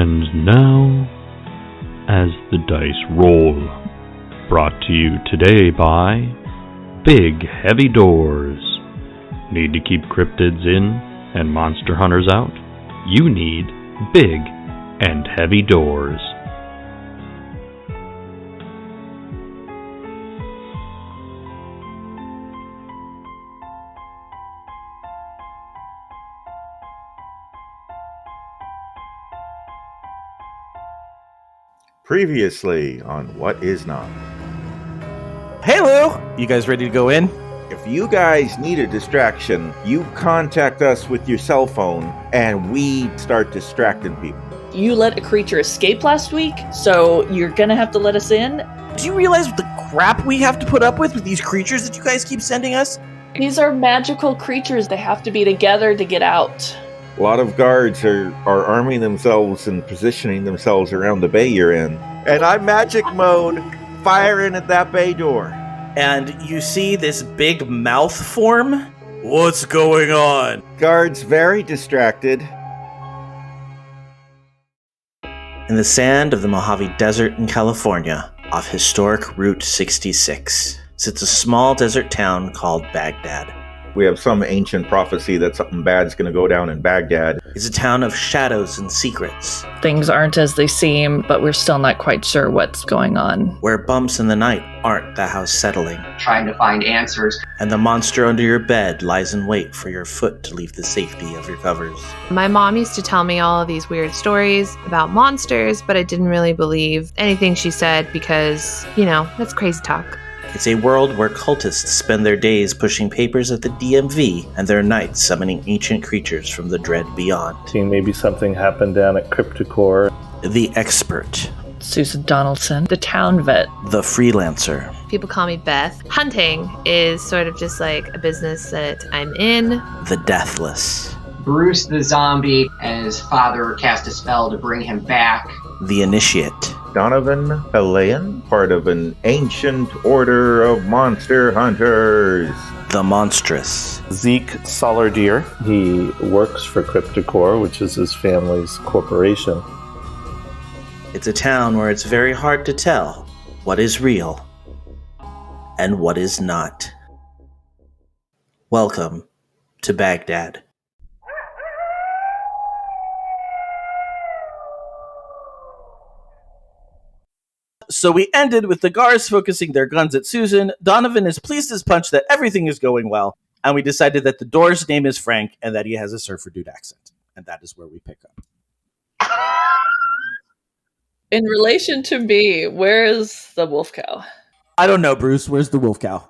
And now, as the dice roll, brought to you today by Big Heavy Doors. Need to keep cryptids in and monster hunters out? You need big and heavy doors. Previously on What Is Not. Hey Lou! You guys ready to go in? If you guys need a distraction, you contact us with your cell phone and we start distracting people. You let a creature escape last week, so you're gonna have to let us in? Do you realize the crap we have to put up with these creatures that you guys keep sending us? These are magical creatures. They have to be together to get out. A lot of guards are arming themselves and positioning themselves around the bay you're in. And I'm magic mode, firing at that bay door. And you see this big mouth form? What's going on? Guards very distracted. In the sand of the Mojave Desert in California, off historic Route 66, sits a small desert town called Baghdad. We have some ancient prophecy that something bad's going to go down in Baghdad. It's a town of shadows and secrets. Things aren't as they seem, but we're still not quite sure what's going on. Where bumps in the night aren't the house settling. Trying to find answers. And the monster under your bed lies in wait for your foot to leave the safety of your covers. My mom used to tell me all of these weird stories about monsters, but I didn't really believe anything she said because, that's crazy talk. It's a world where cultists spend their days pushing papers at the DMV and their nights summoning ancient creatures from the dread beyond. Seeing maybe something happened down at Cryptocore. The expert. Susan Donaldson, the town vet. The freelancer. People call me Beth. Hunting is sort of just like a business that I'm in. The deathless. Bruce the zombie, and his father cast a spell to bring him back. The initiate. Donovan Pelayan, part of an ancient order of monster hunters. The monstrous. Zeke Solardier. He works for Cryptocore, which is his family's corporation. It's a town where it's very hard to tell what is real and what is not. Welcome to Baghdad. So we ended with the guards focusing their guns at Susan. Donovan is pleased as punch that everything is going well. And we decided that the door's name is Frank and that he has a surfer dude accent. And that is where we pick up. In relation to me, where is the Wolfcow? I don't know, Bruce. Where's the Wolfcow?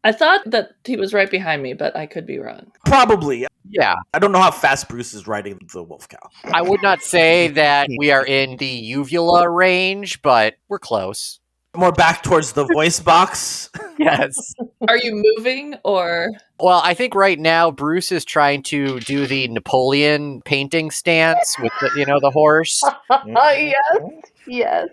I thought that he was right behind me, but I could be wrong. Probably. Yeah. I don't know how fast Bruce is riding the Wolfcow. I would not say that we are in the uvula range, but we're close. More back towards the voice box. Yes. Are you moving or? Well, I think right now Bruce is trying to do the Napoleon painting stance with the horse. Yes.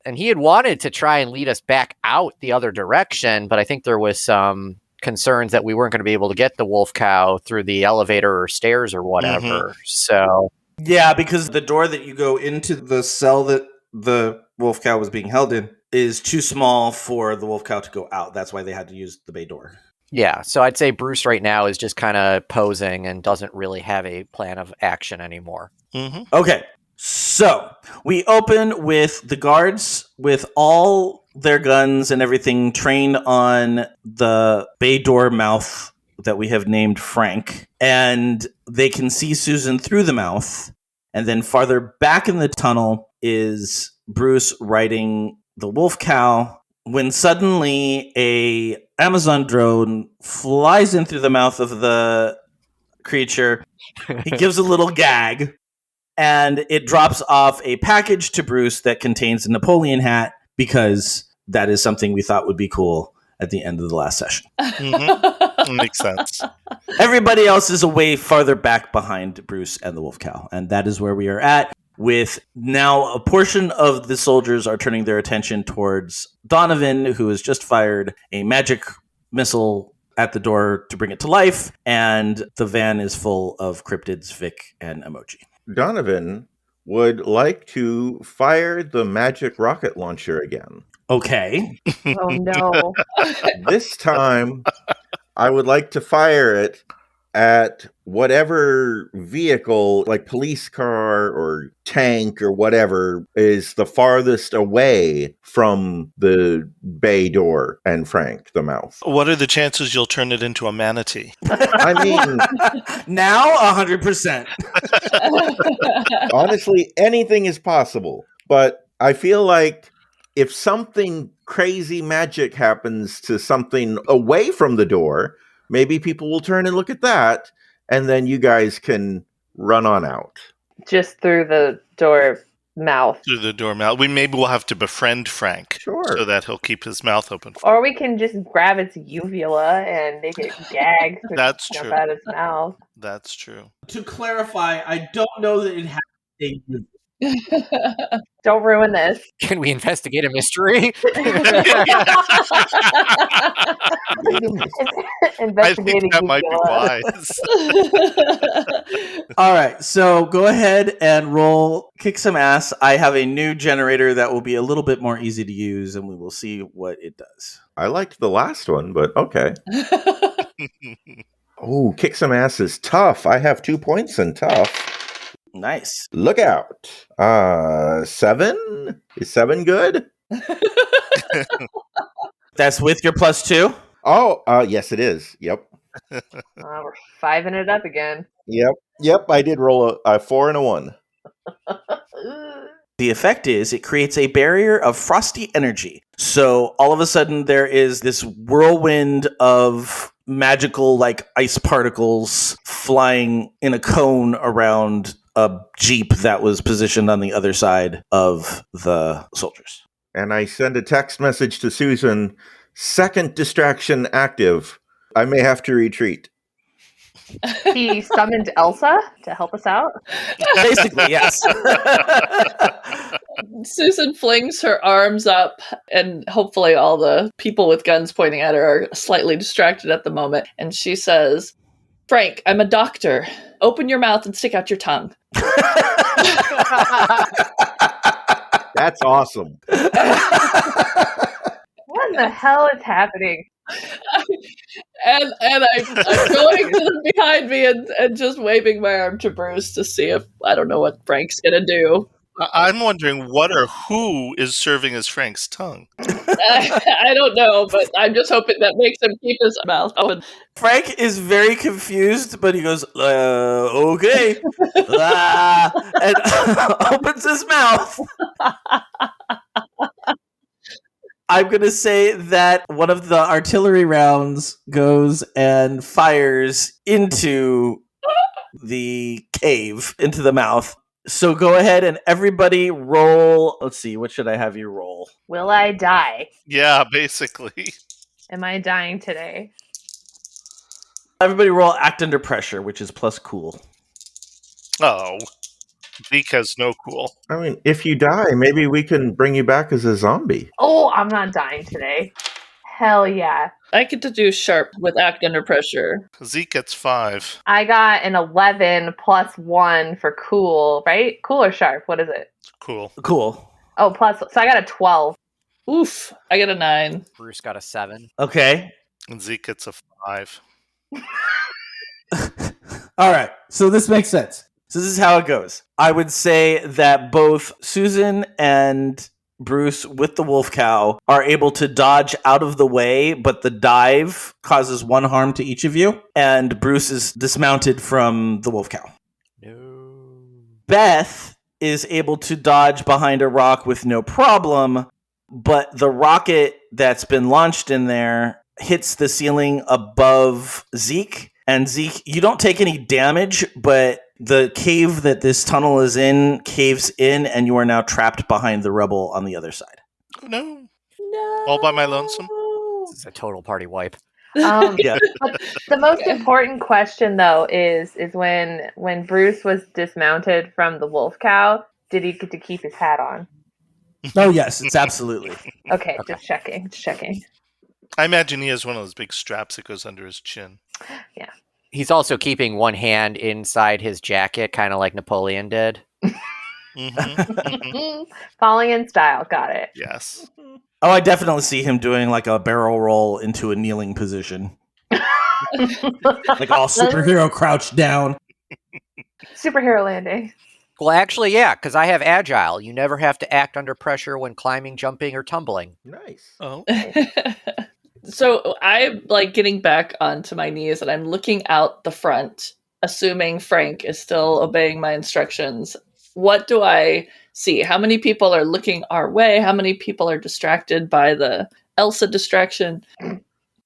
And he had wanted to try and lead us back out the other direction, but I think there was some concerns that we weren't going to be able to get the Wolfcow through the elevator or stairs or whatever. Mm-hmm. So yeah, because the door that you go into the cell that the Wolfcow was being held in is too small for the Wolfcow to go out. That's why they had to use the bay door. Yeah, so I'd say Bruce right now is just kind of posing and doesn't really have a plan of action anymore. Mm-hmm. Okay. So, we open with the guards with all their guns and everything trained on the bay door mouth that we have named Frank. And they can see Susan through the mouth. And then farther back in the tunnel is Bruce riding the Wolfcow when suddenly a Amazon drone flies in through the mouth of the creature. He gives a little gag. And it drops off a package to Bruce that contains a Napoleon hat because that is something we thought would be cool at the end of the last session. Mm-hmm. Makes sense. Everybody else is away farther back behind Bruce and the Wolfcow. And that is where we are at, with now a portion of the soldiers are turning their attention towards Donovan, who has just fired a magic missile at the door to bring it to life. And the van is full of cryptids, Vic, and Emoji. Donovan would like to fire the magic rocket launcher again. Okay. Oh no. This time, I would like to fire it at whatever vehicle, like police car or tank or whatever, is the farthest away from the bay door and Frank the mouth. What are the chances you'll turn it into a manatee? I mean, Now 100%. honestly, anything is possible. But I feel like if something crazy magic happens to something away from the door, maybe people will turn and look at that, and then you guys can run on out. Just through the door mouth. Through the door mouth. Maybe we'll have to befriend Frank. Sure. So that he'll keep his mouth open. Or we can just grab its uvula and make it gag. So That's it jump true. out its mouth. That's true. To clarify, I don't know that it has a Don't ruin this. Can we investigate a mystery? I think that might be wise. All right, so go ahead and roll kick some ass. I have a new generator that will be a little bit more easy to use, and we will see what it does. I liked the last one, but okay. Oh, kick some ass is tough. I have 2 points in tough. Nice. Look out. 7? Is 7 good? That's with your +2? Oh, yes, it is. Yep. We're 5-ing it up again. Yep, I did roll a 4 and a 1. The effect is it creates a barrier of frosty energy. So all of a sudden there is this whirlwind of magical like ice particles flying in a cone around a jeep that was positioned on the other side of the soldiers. And I send a text message to Susan, second distraction active. I may have to retreat. He summoned Elsa to help us out. Basically, yes. Susan flings her arms up, and hopefully all the people with guns pointing at her are slightly distracted at the moment. And she says, Frank, I'm a doctor. Open your mouth and stick out your tongue. That's awesome. What in the hell is happening? And I'm going to them behind me and just waving my arm to Bruce to see if, I don't know what Frank's going to do. I'm wondering what or who is serving as Frank's tongue. I don't know, but I'm just hoping that makes him keep his mouth open. Frank is very confused, but he goes, okay. And opens his mouth. I'm going to say that one of the artillery rounds goes and fires into the cave, into the mouth. So go ahead and everybody roll. Let's see, what should I have you roll? Will I die? Yeah, basically. Am I dying today? Everybody roll act under pressure, which is plus cool. Oh. Zeke has no cool. I mean, if you die, maybe we can bring you back as a zombie. Oh, I'm not dying today. Hell yeah. I get to do sharp with act under pressure. Zeke gets 5. I got an 11 plus 1 for cool, right? Cool or sharp? What is it? Cool. Cool. Oh, plus. So I got a 12. Oof, I get a 9. Bruce got a 7. Okay. And Zeke gets a 5. All right. So this makes sense. So this is how it goes. I would say that both Susan and Bruce with the Wolfcow are able to dodge out of the way, but the dive causes 1 harm to each of you, and Bruce is dismounted from the Wolfcow. No. Beth is able to dodge behind a rock with no problem, but the rocket that's been launched in there hits the ceiling above Zeke. And Zeke, you don't take any damage, but the cave that this tunnel is in caves in, and you are now trapped behind the rubble on the other side. Oh, no. No. All by my lonesome? This is a total party wipe. Yeah. But the most important question, though, is when Bruce was dismounted from the Wolfcow, did he get to keep his hat on? Oh, yes, it's absolutely. Okay, just checking. I imagine he has one of those big straps that goes under his chin. Yeah. He's also keeping one hand inside his jacket, kind of like Napoleon did. Falling in style. Got it. Yes. Oh, I definitely see him doing like a barrel roll into a kneeling position. Like all superhero crouched down. Superhero landing. Well, actually, yeah, because I have agile. You never have to act under pressure when climbing, jumping, or tumbling. Nice. Oh. So I'm like getting back onto my knees and I'm looking out the front, assuming Frank is still obeying my instructions. What do I see? How many people are looking our way? How many people are distracted by the Elsa distraction?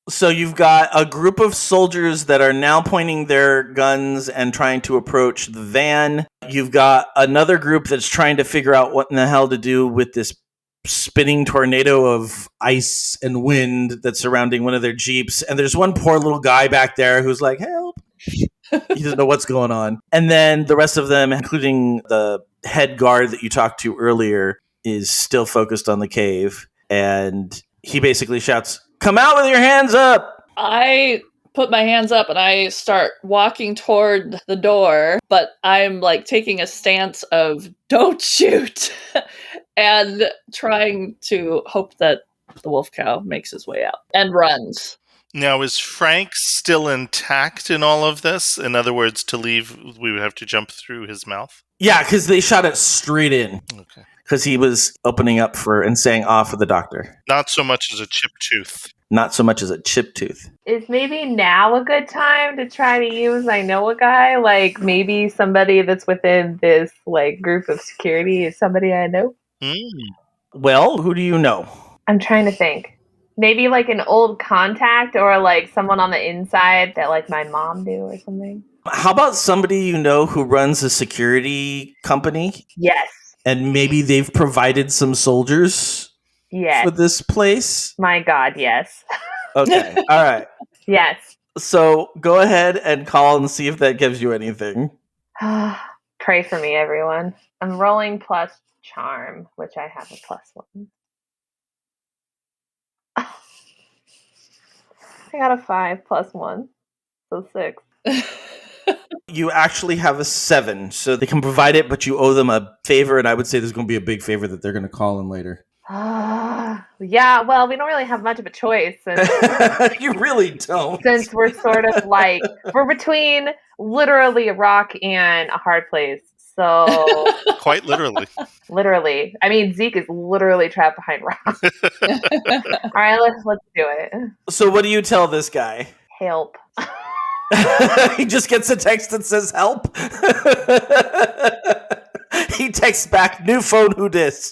So you've got a group of soldiers that are now pointing their guns and trying to approach the van. You've got another group that's trying to figure out what in the hell to do with this spinning tornado of ice and wind that's surrounding one of their Jeeps. And there's one poor little guy back there who's like, help. He doesn't know what's going on. And then the rest of them, including the head guard that you talked to earlier, is still focused on the cave. And he basically shouts, come out with your hands up! I put my hands up and I start walking toward the door, but I'm like taking a stance of don't shoot and trying to hope that the Wolfcow makes his way out and runs. Now, is Frank still intact in all of this? In other words, to leave, we would have to jump through his mouth? Yeah, because they shot it straight in. Okay. Because he was opening up for and saying off for the doctor. Not so much as a chip tooth. Not so much as a chip tooth. Is maybe now a good time to try to use I know a guy? Like maybe somebody that's within this like group of security is somebody I know? Well, who do you know? I'm trying to think. Maybe like an old contact or like someone on the inside that like my mom knew or something. How about somebody you know who runs a security company? Yes. And maybe they've provided some soldiers Yes. for this place? My God, yes. Okay, all right. Yes. So go ahead and call and see if that gives you anything. Pray for me, everyone. I'm rolling plus charm, which I have a +1. I got a 5 + 1, so 6. You actually have a 7, so they can provide it, but you owe them a favor, and I would say there's going to be a big favor that they're going to call in later. Yeah, well, we don't really have much of a choice. You really don't. Since we're sort of like, we're between literally a rock and a hard place. So Quite literally. Literally. I mean, Zeke is literally trapped behind rocks. All right, let's do it. So what do you tell this guy? Help. He just gets a text that says help. He texts back, new phone, who dis?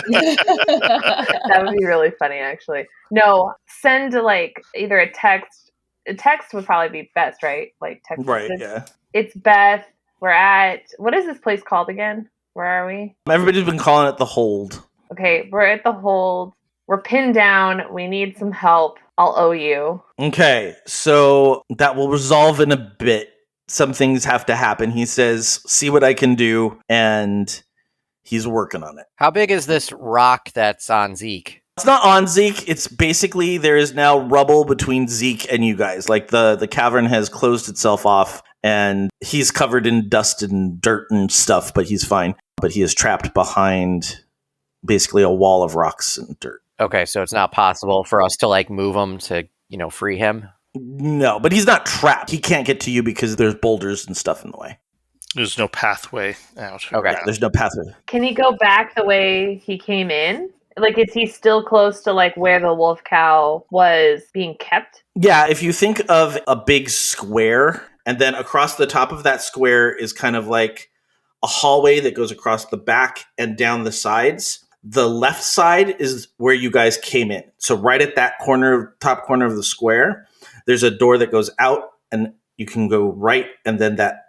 That would be really funny, actually. No, send like either a text. A text would probably be best, right? Like text. Right, message. yeah. It's Beth. We're at, what is this place called again? Where are we? Everybody's been calling it the Hold. Okay, we're at the Hold. We're pinned down. We need some help. I'll owe you. Okay, so that will resolve in a bit. Some things have to happen. He says, see what I can do, and he's working on it. How big is this rock that's on Zeke? It's not on Zeke. It's basically, there is now rubble between Zeke and you guys. Like the cavern has closed itself off, and he's covered in dust and dirt and stuff, but he's fine. But he is trapped behind basically a wall of rocks and dirt. Okay, so it's not possible for us to like move him to, free him? No, but he's not trapped. He can't get to you because there's boulders and stuff in the way. There's no pathway out. Okay. Yeah, there's no pathway. Can he go back the way he came in? Like, is he still close to like where the Wolfcow was being kept? Yeah, if you think of a big square, and then across the top of that square is kind of like a hallway that goes across the back and down the sides. The left side is where you guys came in. So right at that top corner of the square, there's a door that goes out, and you can go right, and then that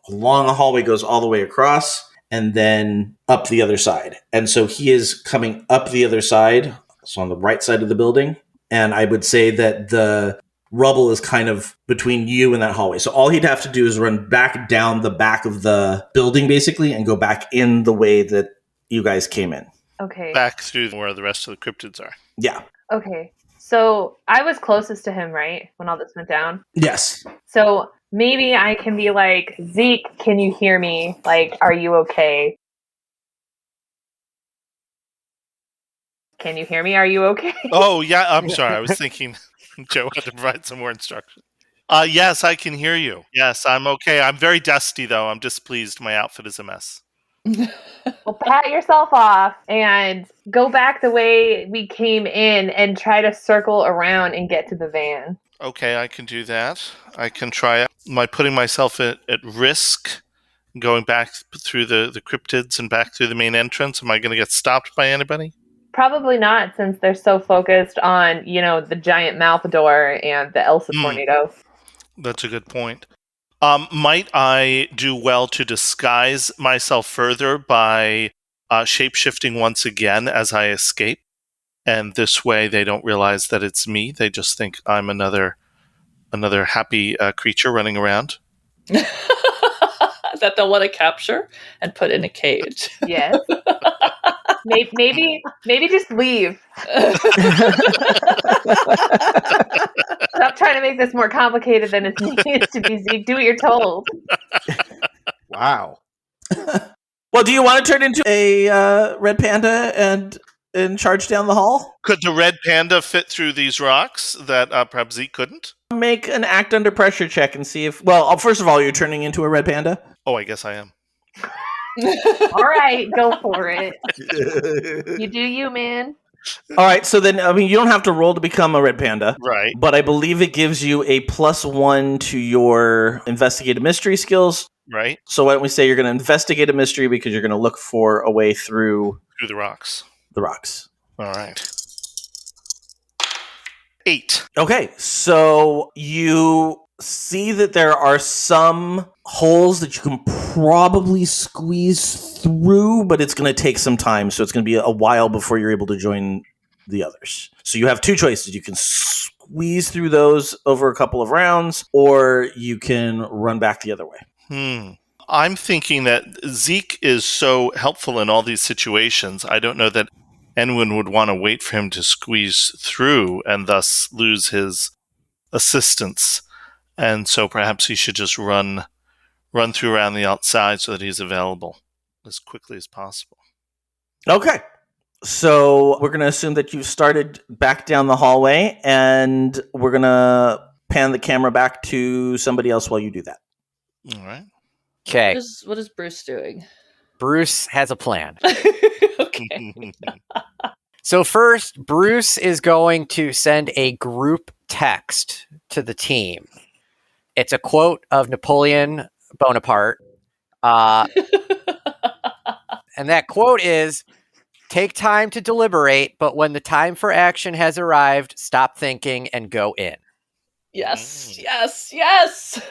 long hallway goes all the way across, and then up the other side. And so he is coming up the other side, so on the right side of the building. And I would say that the rubble is kind of between you and that hallway. So all he'd have to do is run back down the back of the building, basically, and go back in the way that you guys came in. Okay. Back through where the rest of the cryptids are. Yeah. Okay. So I was closest to him, right? When all this went down? Yes. So maybe I can be like, Zeke, can you hear me? Like, are you okay? Can you hear me? Are you okay? Oh, yeah, I'm sorry. I was thinking Joe had to provide some more instruction. Yes, I can hear you. Yes, I'm okay. I'm very dusty, though. I'm displeased. My outfit is a mess. Well, pat yourself off and go back the way we came in and try to circle around and get to the van. Okay, I can do that. I can try it. Am I putting myself at risk going back through the cryptids and back through the main entrance? Am I going to get stopped by anybody? Probably not, since they're so focused on, the giant mouth door and the Elsa tornado. That's a good point. Might I do well to disguise myself further by shape-shifting once again as I escape? And this way they don't realize that it's me. They just think I'm another happy creature running around. That they'll want to capture and put in a cage. Yes. Maybe just leave. Stop trying to make this more complicated than it needs to be, Zeke. Do what you're told. Wow. Well, do you want to turn into a red panda and charge down the hall? Could the red panda fit through these rocks that perhaps Zeke couldn't? Make an act under pressure check and see if... Well, first of all, you're turning into a red panda? Oh, I guess I am. All right, go for it. You do you, man. All right, so then, you don't have to roll to become a red panda. Right. But I believe it gives you a +1 to your investigative mystery skills. Right. So why don't we say you're going to investigate a mystery because you're going to look for a way through the rocks. The rocks. All right. 8. Okay, so you see that there are some holes that you can probably squeeze through, but it's going to take some time, so it's going to be a while before you're able to join the others. So you have two choices. You can squeeze through those over a couple of rounds, or you can run back the other way. I'm thinking that Zeke is so helpful in all these situations. I don't know that anyone would want to wait for him to squeeze through and thus lose his assistance. And so perhaps he should just run through around the outside so that he's available as quickly as possible. Okay. So we're going to assume that you've started back down the hallway, and we're going to pan the camera back to somebody else while you do that. All right. Okay. What is Bruce doing? Bruce has a plan. Okay. So first, Bruce is going to send a group text to the team. It's a quote of Napoleon Bonaparte. And that quote is, "Take time to deliberate, but when the time for action has arrived, stop thinking and go in." Yes, yes, yes.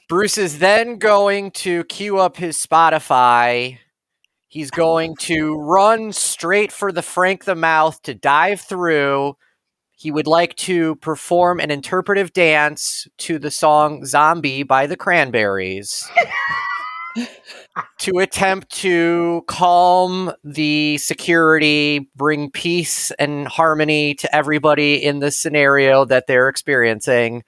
Bruce is then going to queue up his Spotify. He's going to run straight for the Frank the Mouth to dive through. He would like to perform an interpretive dance to the song Zombie by the Cranberries to attempt to calm the security, bring peace and harmony to everybody in the scenario that they're experiencing.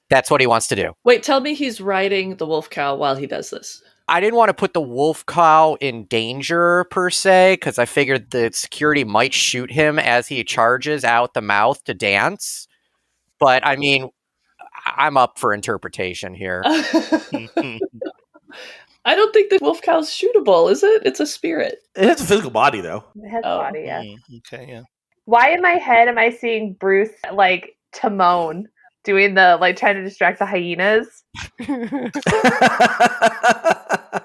That's what he wants to do. Wait, tell me he's riding the Wolfcow while he does this. I didn't want to put the Wolfcow in danger, per se, because I figured the security might shoot him as he charges out the mouth to dance. But, I mean, I'm up for interpretation here. I don't think the Wolfcow's shootable, is it? It's a spirit. It has a physical body, though. It has a body, yeah. Okay, yeah. Why in my head am I seeing Bruce, Timon doing trying to distract the hyenas?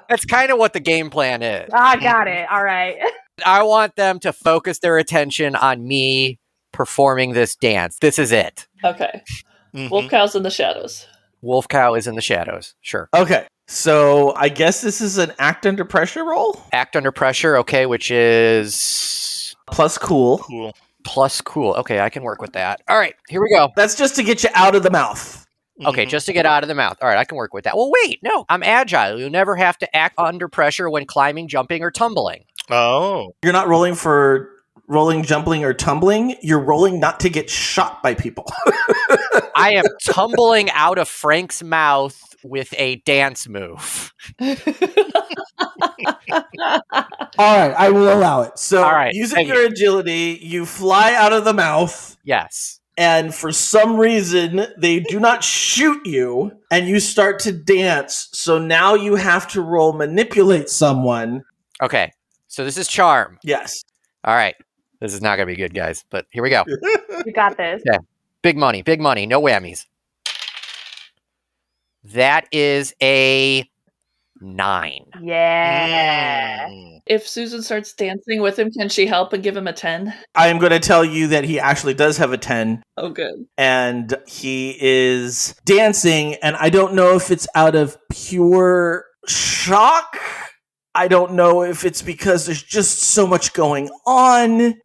That's kind of what the game plan is. Got it. All right. I want them to focus their attention on me performing this dance. This is it. Okay. Wolfcow's in the shadows. Wolfcow is in the shadows. Sure. Okay. So I guess this is an act under pressure roll? Act under pressure, okay, which is... Plus cool. Cool. Plus cool. Okay, I can work with that. All right, here we go. That's just to get you out of the mouth. Okay, just to get out of the mouth. All right, I can work with that. Well, wait, no. I'm agile. You never have to act under pressure when climbing, jumping, or tumbling. Oh. You're not rolling for rolling, jumping, or tumbling. You're rolling not to get shot by people. I am tumbling out of Frank's mouth with a dance move. All right, I will allow it. So, All right, using thank your agility, you fly out of the mouth, Yes. and for some reason, they do not shoot you, and you start to dance. So now you have to roll manipulate someone. Okay. So this is charm. Yes. All right. This is not going to be good, guys, but here we go. You got this. Yeah. Big money, no whammies. That is a 9. Yeah. If Susan starts dancing with him, can she help and give him a 10? I am going to tell you that he actually does have a 10. Oh, good. And he is dancing, and I don't know if it's out of pure shock. I don't know if it's because there's just so much going on.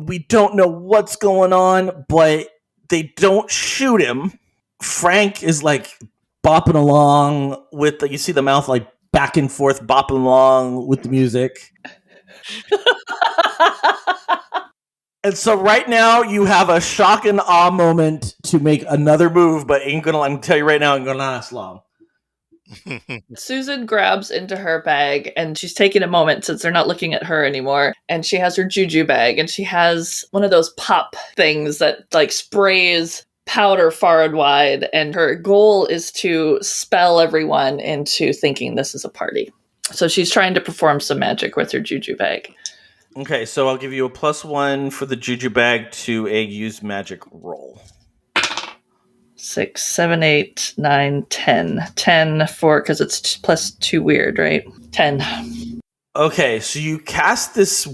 We don't know what's going on, but they don't shoot him. Frank is like bopping along with you see the mouth like back and forth bopping along with the music. And so right now you have a shock and awe moment to make another move, but I'm gonna tell you right now, ain't gonna last long. Susan grabs into her bag, and she's taking a moment since they're not looking at her anymore. And she has her juju bag, and she has one of those pop things that like sprays powder far and wide. And her goal is to spell everyone into thinking this is a party. So she's trying to perform some magic with her juju bag. Okay, so I'll give you a +1 for the juju bag to a use magic roll. 6, 7, 8, 9, 10. 10 for, because it's +2 weird, right? 10. Okay, so you cast this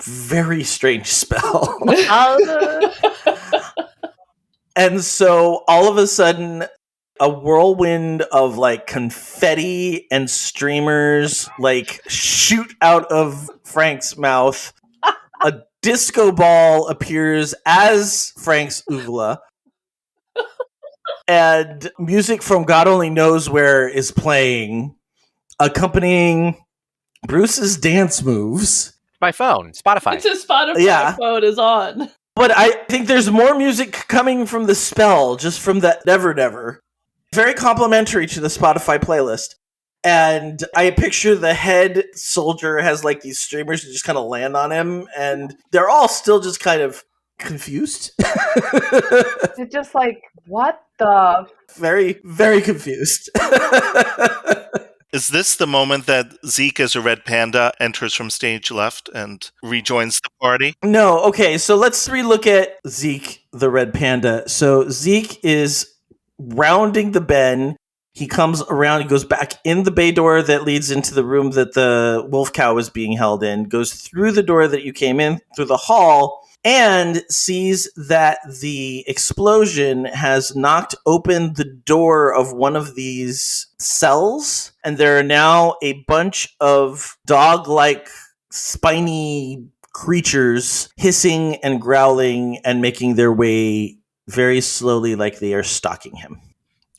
very strange spell. And so all of a sudden, a whirlwind of like confetti and streamers like shoot out of Frank's mouth. A disco ball appears as Frank's uvula. And music from God only knows where is playing, accompanying Bruce's dance moves. My phone, Spotify. It's his Spotify phone is on. But I think there's more music coming from the spell, just from the Never Never. Very complimentary to the Spotify playlist. And I picture the head soldier has like these streamers that just kind of land on him, and they're all still just kind of confused. It's just like, what the? Very, very confused. Is this the moment that Zeke as a red panda enters from stage left and rejoins the party? No, okay, so let's relook at Zeke, the red panda. So Zeke is rounding the bend. He comes around, he goes back in the bay door that leads into the room that the Wolfcow is being held in, goes through the door that you came in, through the hall, and sees that the explosion has knocked open the door of one of these cells, and there are now a bunch of dog-like, spiny creatures hissing and growling and making their way very slowly like they are stalking him.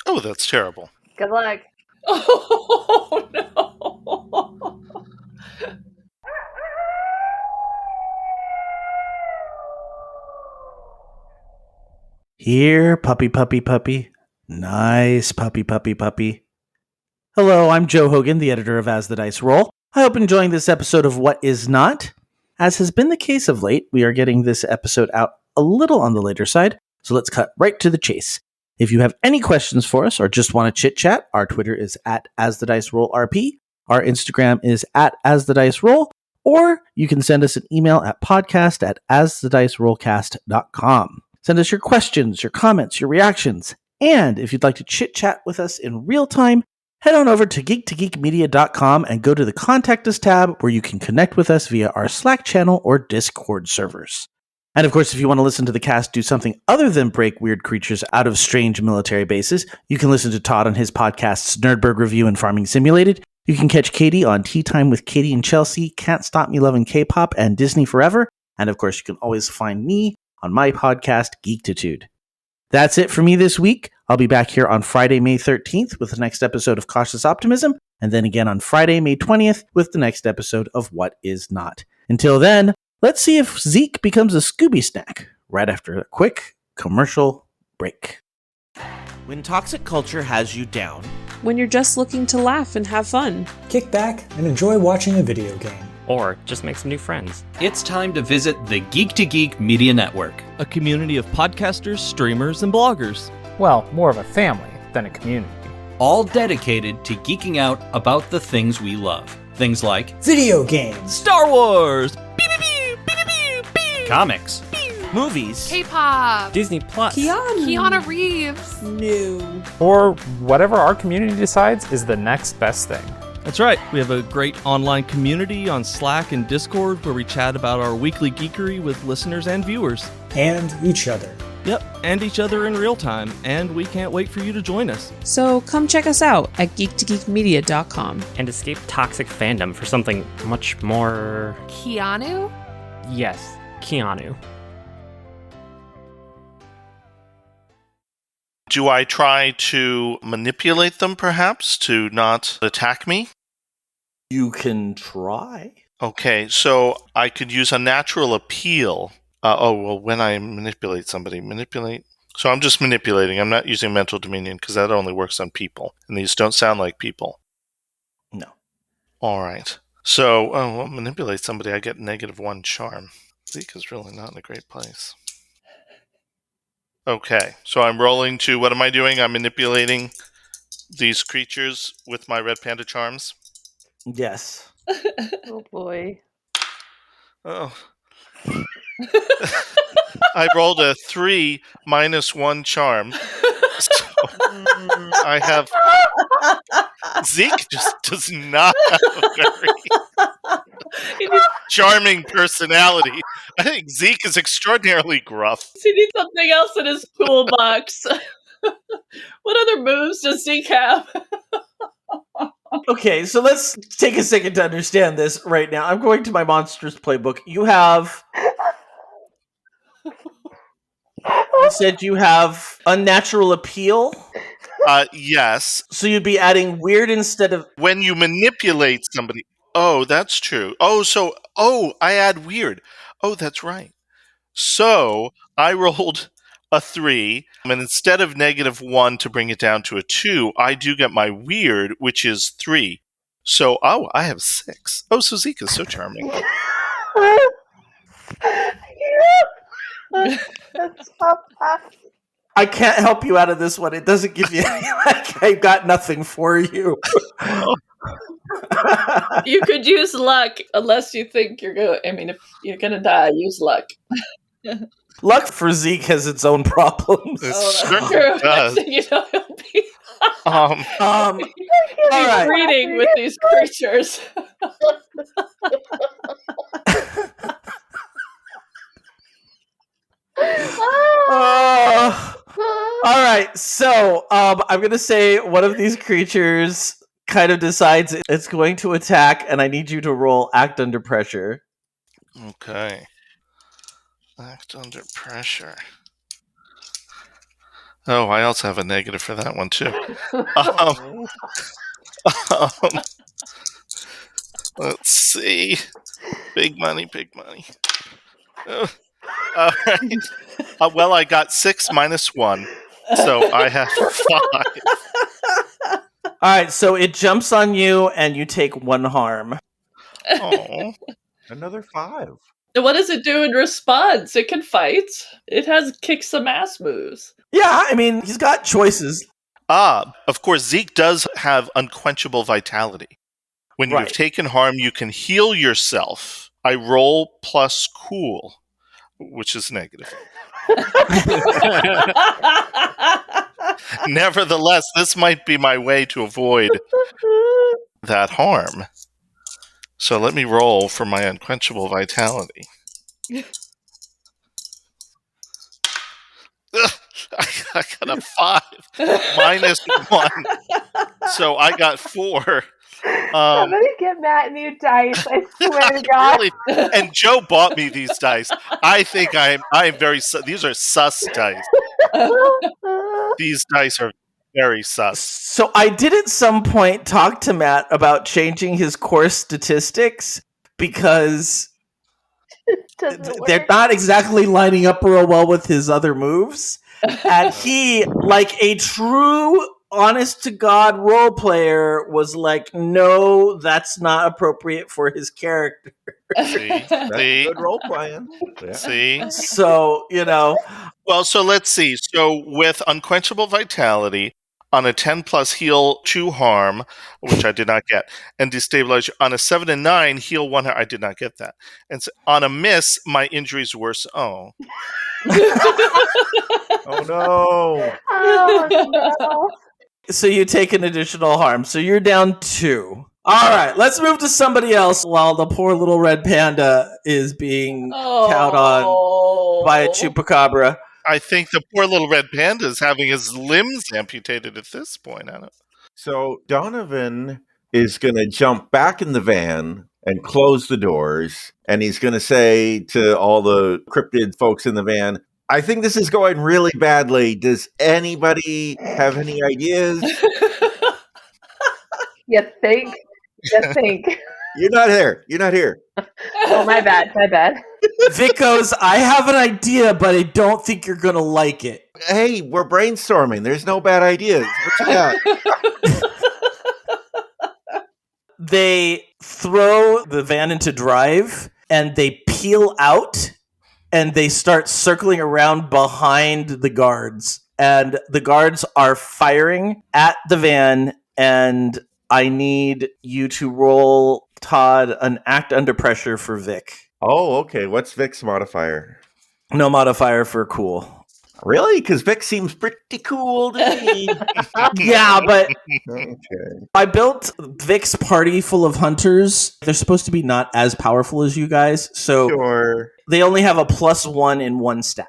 Oh, that's terrible. Good luck. Oh, no. Here, puppy, puppy, puppy. Nice puppy, puppy, puppy. Hello, I'm Joe Hogan, the editor of As the Dice Roll. I hope you're enjoying this episode of What Is Not. As has been the case of late, we are getting this episode out a little on the later side, so let's cut right to the chase. If you have any questions for us or just want to chit-chat, our Twitter is at AsTheDiceRollRP, our Instagram is at AsTheDiceRoll, or you can send us an email at podcast@AsTheDiceRollcast.com. Send us your questions, your comments, your reactions, and if you'd like to chit-chat with us in real time, head on over to geekmedia.com and go to the Contact Us tab where you can connect with us via our Slack channel or Discord servers. And of course, if you want to listen to the cast do something other than break weird creatures out of strange military bases, you can listen to Todd on his podcasts Nerdberg Review and Farming Simulated. You can catch Katie on Tea Time with Katie and Chelsea, Can't Stop Me Loving K-Pop, and Disney Forever. And of course, you can always find me on my podcast, Geektitude. That's it for me this week. I'll be back here on Friday, May 13th with the next episode of Cautious Optimism, and then again on Friday, May 20th with the next episode of What Is Not. Until then, let's see if Zeke becomes a Scooby snack right after a quick commercial break. When toxic culture has you down, when you're just looking to laugh and have fun, kick back and enjoy watching a video game. or just make some new friends. It's time to visit the Geek Media Network, a community of podcasters, streamers, and bloggers. Well, more of a family than a community. All dedicated to geeking out about the things we love. Things like video games, Star Wars, comics, movies, K-pop, Disney Plus, Keanu Reeves, new, or whatever our community decides is the next best thing. That's right. We have a great online community on Slack and Discord where we chat about our weekly geekery with listeners and viewers. And each other. Yep, and each other in real time, and we can't wait for you to join us. So come check us out at geek2geekmedia.com. And escape toxic fandom for something much more... Keanu? Yes, Keanu. Do I try to manipulate them, perhaps, to not attack me? You can try. Okay, so I could use a natural appeal. When I manipulate somebody, So I'm just manipulating. I'm not using mental dominion because that only works on people. And these don't sound like people. No. All right. So, manipulate somebody, I get -1 charm. Zeke is really not in a great place. Okay, so I'm rolling to, what am I doing? I'm manipulating these creatures with my red panda charms? Yes. Oh boy. Oh. I rolled a 3 -1 charm. So I have... Zeke just does not have a very charming personality. I think Zeke is extraordinarily gruff. He needs something else in his toolbox. What other moves does Zeke have? Okay, so let's take a second to understand this right now. I'm going to my Monsters playbook. You said you have unnatural appeal? Yes. So you'd be adding weird instead of... When you manipulate somebody... Oh, that's true. I add weird. Oh, that's right. So I rolled a 3, and instead of -1 to bring it down to a 2, I do get my weird, which is 3. So, I have 6. Oh, so Zeke is so charming. I can't help you out of this one. It doesn't give you... I've got nothing for you. You could use luck, unless you think you're going. I mean, if you're gonna die, use luck. Luck for Zeke has its own problems. It sure does. You know, he'll be all right. breeding with these creatures. All right, so I'm going to say one of these creatures kind of decides it's going to attack, and I need you to roll Act Under Pressure. Okay. Act Under Pressure. Oh, I also have a negative for that one, too. Let's see. Big money. All right. Well, I got 6 -1, so I have 5. All right, so it jumps on you, and you take 1 harm. Oh, another 5. What does it do in response? It can fight. It has kick some ass moves. Yeah, I mean, he's got choices. Of course, Zeke does have unquenchable vitality. When you've taken harm, you can heal yourself. I roll plus cool, which is negative. Nevertheless, this might be my way to avoid that harm. So let me roll for my unquenchable vitality. I got a 5 -1. So I got 4. Somebody get Matt new dice. I swear to God. Really? And Joe bought me these dice. I think I am very. These are sus dice. These dice are very sus. So I did at some point talk to Matt about changing his core statistics because they're not exactly lining up real well with his other moves. And he, like a true honest to God role player was like, no, that's not appropriate for his character. See? Good role playing. Yeah. See? So, Well, so let's see. So with Unquenchable Vitality, on a 10 plus heal 2 harm, which I did not get, and Destabilize on a 7 and 9 heal 1 harm. I did not get that. And so on a miss, my injury's worse. Oh. Oh no. Oh, no. So you take an additional harm. So you're down 2. All right, let's move to somebody else while the poor little red panda is being cowed on by a chupacabra. I think the poor little red panda is having his limbs amputated at this point. I don't. So Donovan is going to jump back in the van and close the doors. And he's going to say to all the cryptid folks in the van, I think this is going really badly. Does anybody have any ideas? You think? You're not here. You're not here. Oh, my bad. Vic goes, I have an idea, but I don't think you're going to like it. Hey, we're brainstorming. There's no bad ideas. What you got? They throw the van into drive, and they peel out, and they start circling around behind the guards. And the guards are firing at the van, and I need you to roll, Todd, an act under pressure for Vic. Oh, okay. What's Vic's modifier? No modifier for cool. Really? Because Vic seems pretty cool to me. Yeah, but Okay. I built Vic's party full of hunters. They're supposed to be not as powerful as you guys, so Sure. they only have a +1 in 1 stat,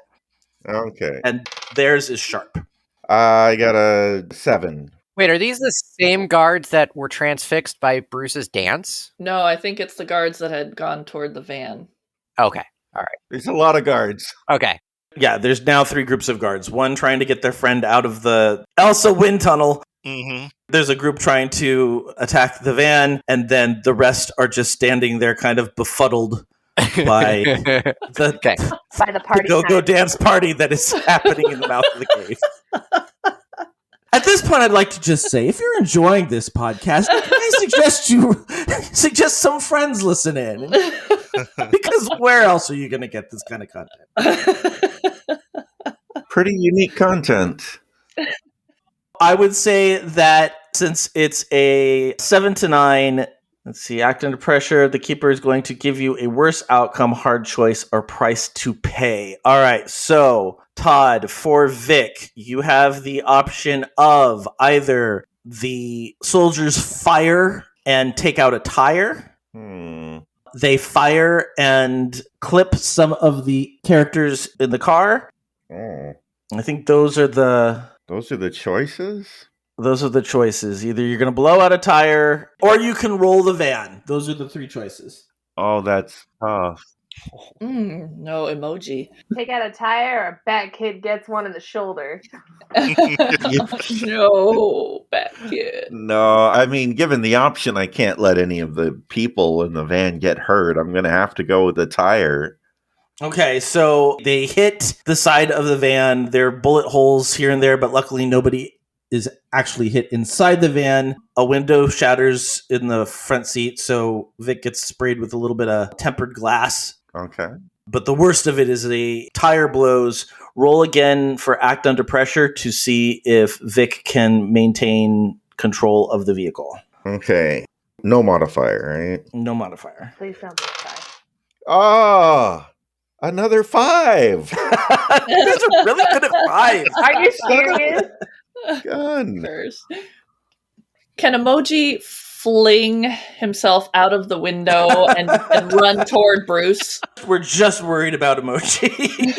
Okay. and theirs is sharp. I got a 7. Wait, are these the same guards that were transfixed by Bruce's dance? No, I think it's the guards that had gone toward the van. Okay. All right. There's a lot of guards. Okay. Yeah, there's now 3 groups of guards. One trying to get their friend out of the Elsa wind tunnel. Mm-hmm. There's a group trying to attack the van, and then the rest are just standing there kind of befuddled by the By the party. go-go dance party that is happening in the mouth of the cave. At this point, I'd like to just say, if you're enjoying this podcast, I suggest some friends listen in. Because where else are you going to get this kind of content? Pretty unique content. I would say that since it's a 7 to 9, let's see, act under pressure, the keeper is going to give you a worse outcome, hard choice, or price to pay. All right, so Todd, for Vic, you have the option of either the soldiers fire and take out a tire. They fire and clip some of the characters in the car. I think those are the choices? Those are the choices. Either you're going to blow out a tire or you can roll the van. Those are the 3 choices. Oh, that's tough. No emoji. Take out a tire, or a Bat Kid gets one in the shoulder. No, Bat Kid. No, I mean, given the option, I can't let any of the people in the van get hurt. I'm going to have to go with the tire. Okay, so they hit the side of the van. There are bullet holes here and there, but luckily nobody is actually hit inside the van. A window shatters in the front seat, so Vic gets sprayed with a little bit of tempered glass. Okay. But the worst of it is the tire blows. Roll again for act under pressure to see if Vic can maintain control of the vehicle. Okay. No modifier, right? No modifier. Please don't be 5. Oh, another 5. You guys are really good at 5. Are you serious? Gun. Can Emoji fling himself out of the window and run toward Bruce? We're just worried about Emoji.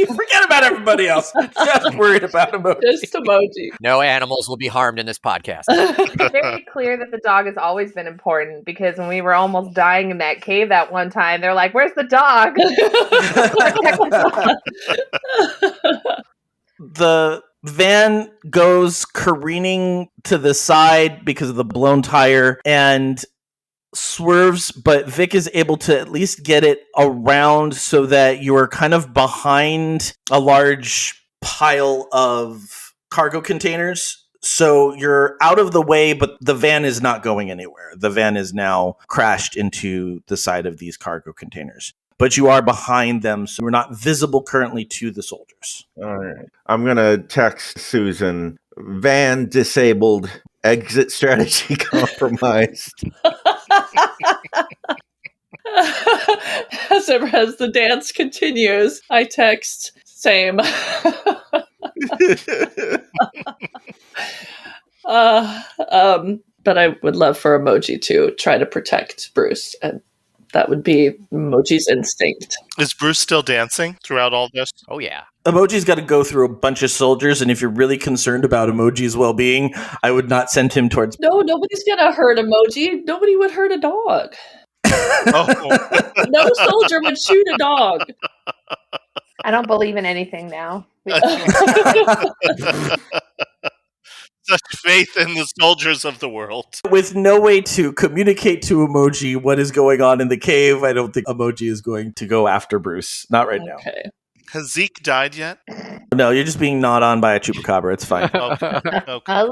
Forget about everybody else. Just worried about Emoji. Just Emoji. No animals will be harmed in this podcast. It's very clear that the dog has always been important, because when we were almost dying in that cave that one time, they're like, "Where's the dog?" The van goes careening to the side because of the blown tire and swerves, but Vic is able to at least get it around so that you're kind of behind a large pile of cargo containers. So you're out of the way, but the van is not going anywhere. The van is now crashed into the side of these cargo containers. But you are behind them, so you're not visible currently to the soldiers. All right. I'm going to text Susan, van disabled, exit strategy compromised. As the dance continues, I text, same. But I would love for Emoji to try to protect Bruce, and that would be Emoji's instinct. Is Bruce still dancing throughout all this? Oh, yeah. Emoji's got to go through a bunch of soldiers, and if you're really concerned about Emoji's well-being, I would not send him towards... No, nobody's gonna hurt Emoji. Nobody would hurt a dog. No soldier would shoot a dog. I don't believe in anything now. Such faith in the soldiers of the world. With no way to communicate to Emoji what is going on in the cave, I don't think Emoji is going to go after Bruce. Not right now. Has Zeke died yet? No, you're just being gnawed on by a chupacabra. It's fine. Okay.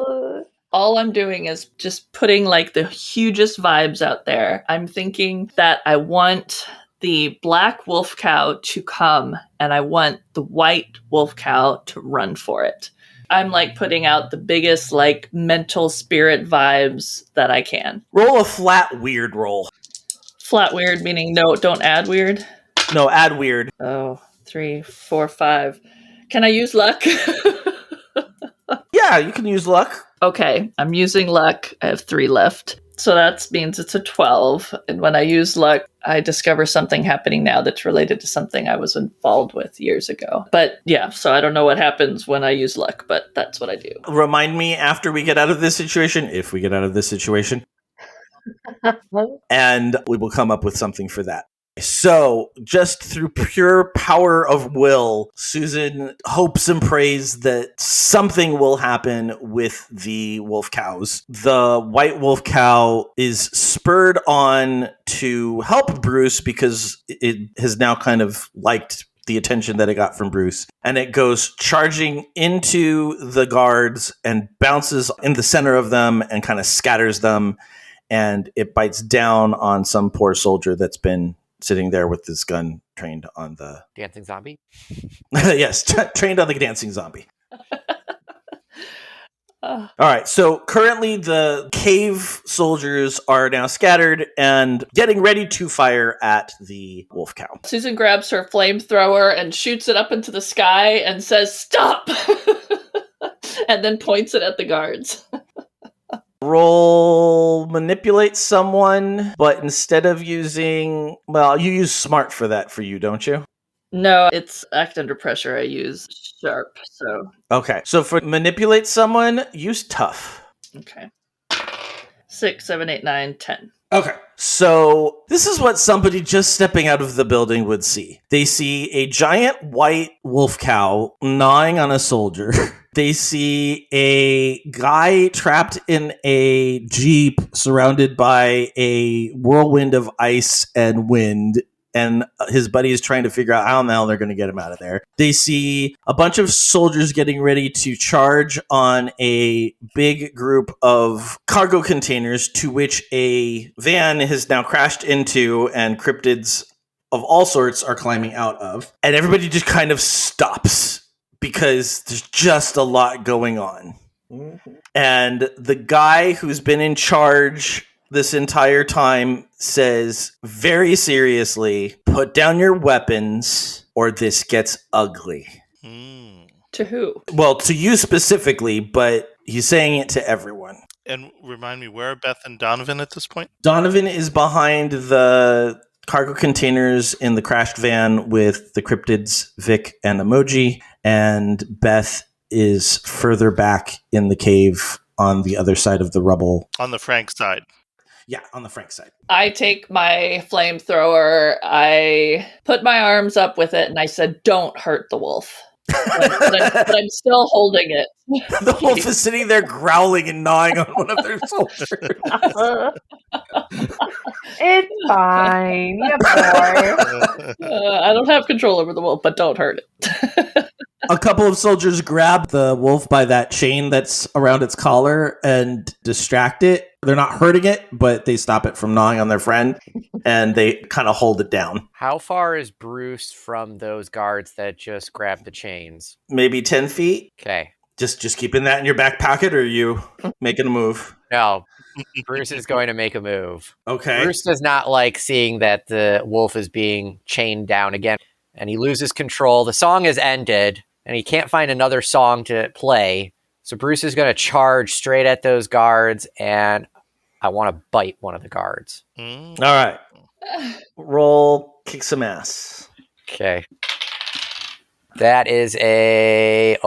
All I'm doing is just putting like the hugest vibes out there. I'm thinking that I want the black wolf cow to come and I want the white wolf cow to run for it. I'm like putting out the biggest like mental spirit vibes that I can. Roll a flat weird roll. Flat weird meaning no, don't add weird? No, add weird. Oh, 3, 4, 5. Can I use luck? Yeah, you can use luck. Okay, I'm using luck. I have 3 left. So that means it's a 12. And when I use luck, I discover something happening now that's related to something I was involved with years ago. But yeah, so I don't know what happens when I use luck, but that's what I do. Remind me after we get out of this situation, if we get out of this situation, and we will come up with something for that. So, just through pure power of will, Susan hopes and prays that something will happen with the wolf cows. The white wolf cow is spurred on to help Bruce because it has now kind of liked the attention that it got from Bruce. And it goes charging into the guards and bounces in the center of them and kind of scatters them. And it bites down on some poor soldier that's been sitting there with his gun trained on the... Dancing zombie? Yes, trained on the dancing zombie. All right, so currently the cave soldiers are now scattered and getting ready to fire at the wolf cow. Susan grabs her flamethrower and shoots it up into the sky and says, "Stop!" and then points it at the guards. Roll manipulate someone, but instead of using... Well, you use smart for that for you, don't you? No, it's act under pressure. I use sharp, so... Okay, so for manipulate someone, use tough. Okay. 6, 7, 8, 9, 10. Okay. So this is what somebody just stepping out of the building would see. They see a giant white wolf cow gnawing on a soldier. They see a guy trapped in a jeep surrounded by a whirlwind of ice and wind. And his buddy is trying to figure out how in the hell they're going to get him out of there. They see a bunch of soldiers getting ready to charge on a big group of cargo containers to which a van has now crashed into and cryptids of all sorts are climbing out of. And everybody just kind of stops because there's just a lot going on. Mm-hmm. And the guy who's been in charge this entire time says very seriously, "Put down your weapons or this gets ugly." To who? Well, to you specifically, but he's saying it to everyone. And remind me, where are Beth and Donovan at this point? Donovan is behind the cargo containers in the crashed van with the cryptids, Vic and Emoji, and Beth is further back in the cave on the other side of the rubble. On the Frank side. Yeah, on the Frank side. I take my flamethrower, I put my arms up with it, and I said, "Don't hurt the wolf." But I'm still holding it. The wolf is sitting there growling and gnawing on one of their soldiers. It's fine. You have more. I don't have control over the wolf, but don't hurt it. A couple of soldiers grab the wolf by that chain that's around its collar and distract it. They're not hurting it, but they stop it from gnawing on their friend, and they kind of hold it down. How far is Bruce from those guards that just grabbed the chains? Maybe 10 feet. Okay. Just keeping that in your back pocket, or are you making a move? No. Bruce is going to make a move. Okay. Bruce does not like seeing that the wolf is being chained down again, and he loses control. The song has ended, and he can't find another song to play. So Bruce is going to charge straight at those guards, and I want to bite one of the guards. All right. Roll, kick some ass. Okay. That is that's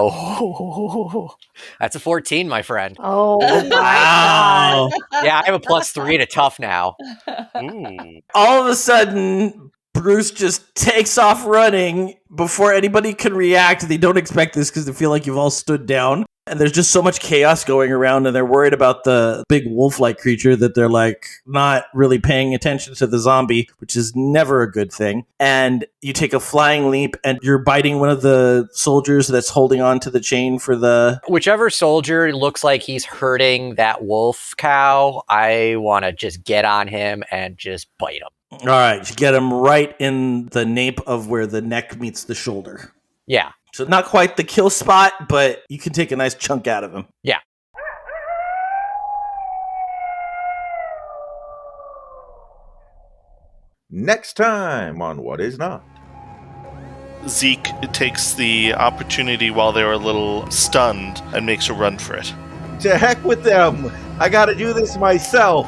a 14, my friend. Oh my Wow. God. Yeah, I have a +3 to tough now. Ooh. All of a sudden, Bruce just takes off running before anybody can react. They don't expect this because they feel like you've all stood down. And there's just so much chaos going around, and they're worried about the big wolf-like creature that they're like not really paying attention to the zombie, which is never a good thing. And you take a flying leap, and you're biting one of the soldiers that's holding on to the chain for the... Whichever soldier looks like he's hurting that wolf cow, I want to just get on him and just bite him. All right, you get him right in the nape of where the neck meets the shoulder. Yeah. So not quite the kill spot, but you can take a nice chunk out of him. Yeah. Next time on What Is Not. Zeke takes the opportunity while they're a little stunned and makes a run for it. To heck with them! I gotta do this myself!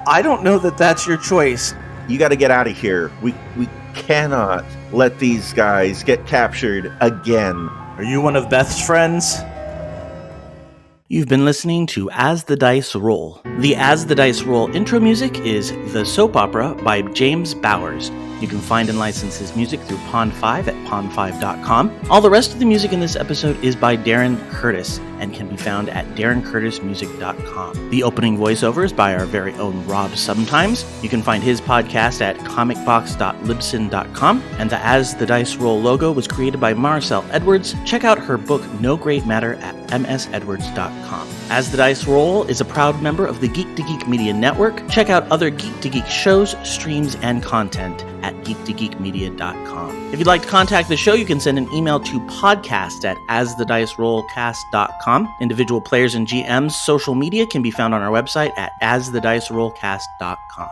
I don't know that that's your choice. You gotta get out of here. We cannot let these guys get captured again. Are you one of Beth's friends? You've been listening to As the Dice Roll. The As the Dice Roll intro music is The Soap Opera by James Bowers. You can find and license his music through Pond5 at pond5.com. All the rest of the music in this episode is by Darren Curtis and can be found at darrencurtismusic.com. The opening voiceover is by our very own Rob Sometimes. You can find his podcast at comicbox.libsyn.com. And the As the Dice Roll logo was created by Maricel Edwards. Check out her book No Great Matter at msedwards.com. As the Dice Roll is a proud member of the Geek to Geek Media Network. Check out other Geek to Geek shows, streams, and content at geektogeekmedia.com. If you'd like to contact the show, you can send an email to podcast@asthedicerollcast.com. Individual players and GMs' social media can be found on our website at asthedicerollcast.com.